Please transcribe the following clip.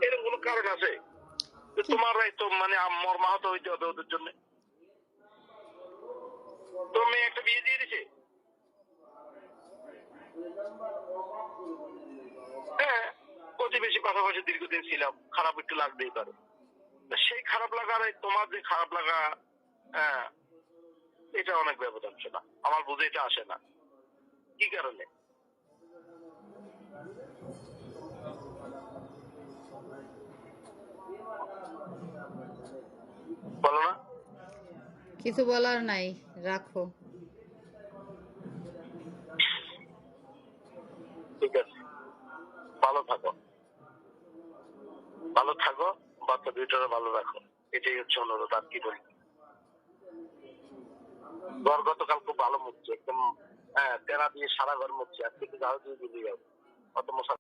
এরকম কোনো কারণ আছে? তোমার তো মানে মর্মাহত হইতে হবে ওদের জন্য। তো মেয়ে একটা বিয়ে দিয়ে দিছে। হ্যাঁ, প্রতিবেশী পাশাপাশি দীর্ঘদিন ছিলাম, খারাপ একটু লাগতেই পারে। সেই খারাপ লাগার তোমার যে খারাপ লাগা, হ্যাঁ, এটা অনেক ব্যবধান ছিল। আমার বুঝে এটা আসে না কি কারণে। বলো না। কিছু বলার নাই, রাখো। ঠিক আছে, ভালো থাকো, ভালো থাকো, বাচ্চা দুইটারও ভালো রাখো, এটাই হচ্ছে অনুরোধ। আর কি বলি, ঘর গতকাল খুব ভালো মুখছে একদম। হ্যাঁ, তেরা দিয়ে সারা ঘর মুখছে, আজকে একটু ঝাড়ু দিয়ে দিলেই হবে, অত মশা।